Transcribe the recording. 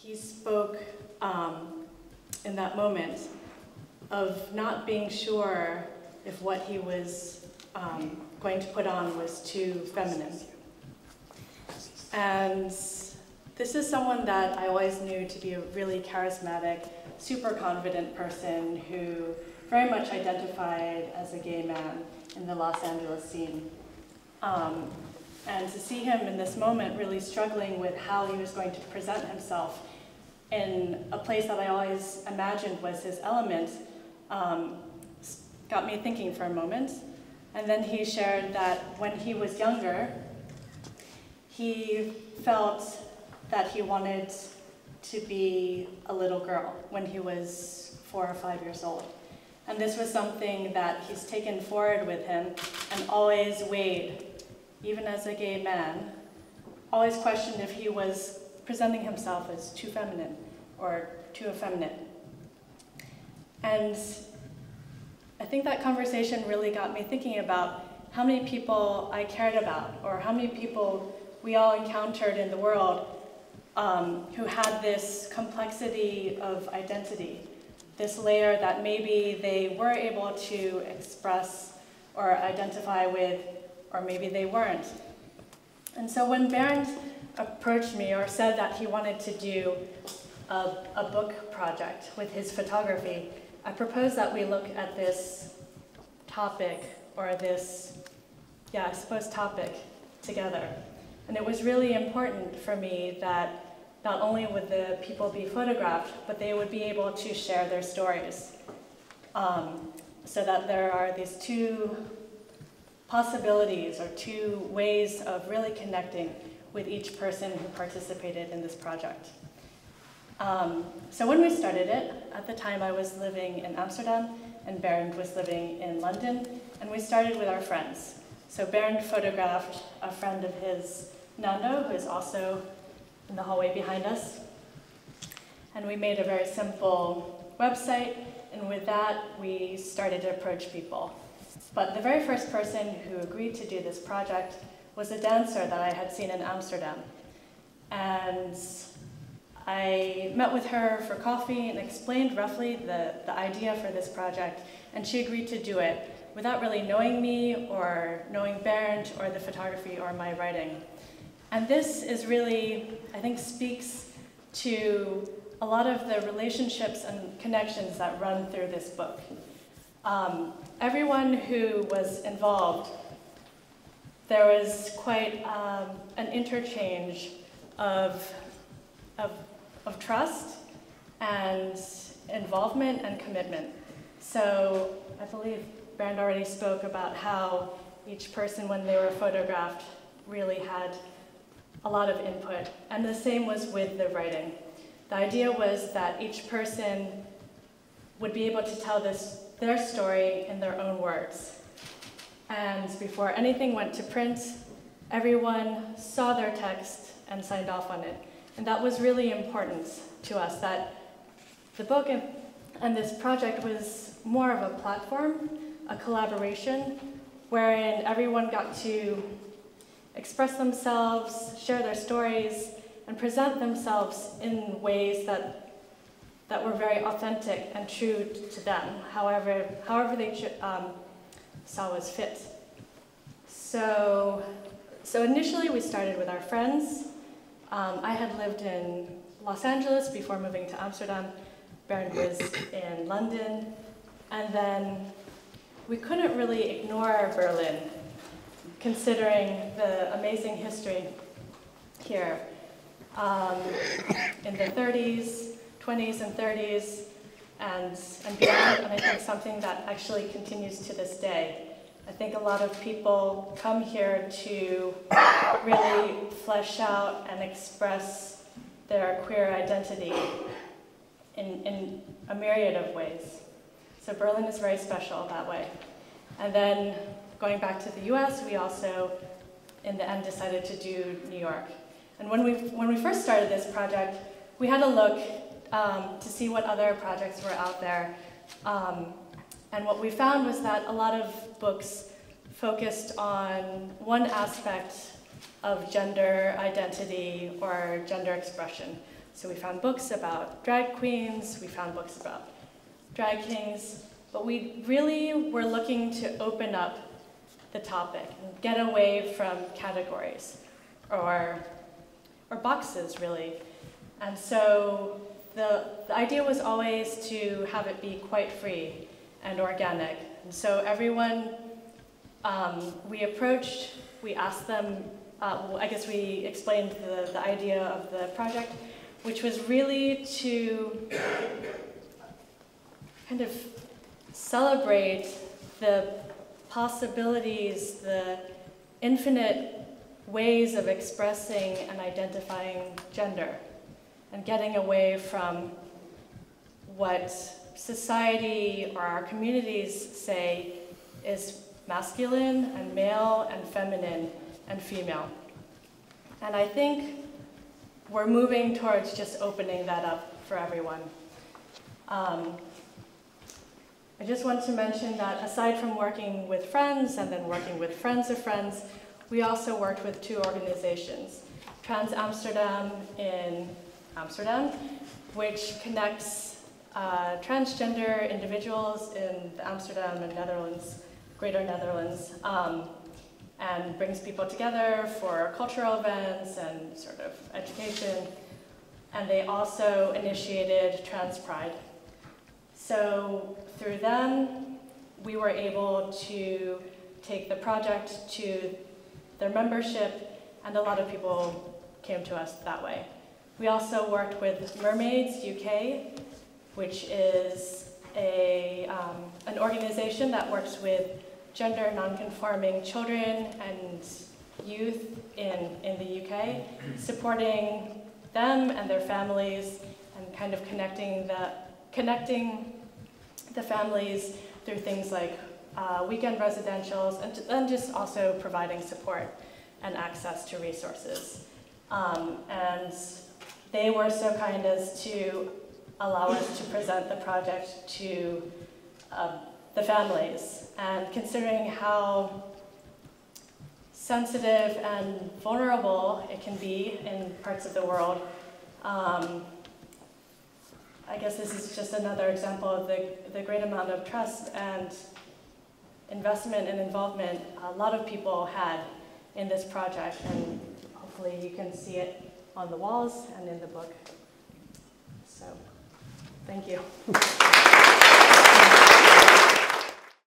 he spoke in that moment of not being sure if what he was going to put on was too feminine. And this is someone that I always knew to be a really charismatic, super confident person who very much identified as a gay man in the Los Angeles scene. And to see him in this moment really struggling with how he was going to present himself in a place that I always imagined was his element got me thinking for a moment. And then he shared that when he was younger, he felt that he wanted to be a little girl when he was 4 or 5 years old. And this was something that he's taken forward with him and always weighed, even as a gay man, always questioned if he was presenting himself as too feminine or too effeminate. And I think that conversation really got me thinking about how many people I cared about, or how many people we all encountered in the world who had this complexity of identity, this layer that maybe they were able to express or identify with, or maybe they weren't. And so when Bernd approached me or said that he wanted to do a book project with his photography, I proposed that we look at this topic, or this, I suppose topic, together. And it was really important for me that not only would the people be photographed, but they would be able to share their stories. So that there are these two possibilities, or two ways of really connecting with each person who participated in this project. So when we started it, at the time I was living in Amsterdam and Bernd was living in London, and we started with our friends. So Bernd photographed a friend of his, Nando, who is also in the hallway behind us. And we made a very simple website, and with that we started to approach people. But the very first person who agreed to do this project was a dancer that I had seen in Amsterdam. And I met with her for coffee and explained roughly the idea for this project, and she agreed to do it without really knowing me or knowing Bernd or the photography or my writing. And this is really, I think, speaks to a lot of the relationships and connections that run through this book. Everyone who was involved, there was quite an interchange of trust and involvement and commitment. So I believe Bernd already spoke about how each person, when they were photographed, really had a lot of input. And the same was with the writing. The idea was that each person would be able to tell their story in their own words. And before anything went to print, everyone saw their text and signed off on it. And that was really important to us, that the book and this project was more of a platform, a collaboration, wherein everyone got to express themselves, share their stories, and present themselves in ways that were very authentic and true to them, however they saw was fit. So initially we started with our friends. I had lived in Los Angeles before moving to Amsterdam. Bernd was in London. And then we couldn't really ignore Berlin, considering the amazing history here in the 30s, 20s and 30s, and beyond, and I think something that actually continues to this day. I think a lot of people come here to really flesh out and express their queer identity in a myriad of ways. So Berlin is very special that way. And then going back to the US, we also, in the end, decided to do New York. And when we first started this project, we had a look to see what other projects were out there. And what we found was that a lot of books focused on one aspect of gender identity or gender expression, So we found books about drag queens, we found books about drag kings, but we really were looking to open up the topic and get away from categories or boxes, really. And so the idea was always to have it be quite free and organic. And so everyone we approached, we asked them, well, I guess we explained the idea of the project, which was really to kind of celebrate the possibilities, the infinite ways of expressing and identifying gender, and getting away from what society or our communities say is masculine and male and feminine and female. And I think we're moving towards just opening that up for everyone. I just want to mention that aside from working with friends and then working with friends of friends, we also worked with two organizations. Trans Amsterdam in Amsterdam, which connects transgender individuals in the Amsterdam and Netherlands, Greater Netherlands, and brings people together for cultural events and sort of education. And they also initiated Trans Pride. So through them, we were able to take the project to their membership, and a lot of people came to us that way. We also worked with Mermaids UK, which is an organization that works with gender non-conforming children and youth in the UK, supporting them and their families and kind of connecting the families through things like weekend residentials and just also providing support and access to resources. And they were so kind as to allow us to present the project to the families. And considering how sensitive and vulnerable it can be in parts of the world, I guess this is just another example of the great amount of trust and investment and involvement a lot of people had in this project, and hopefully you can see it on the walls and in the book. So, thank you.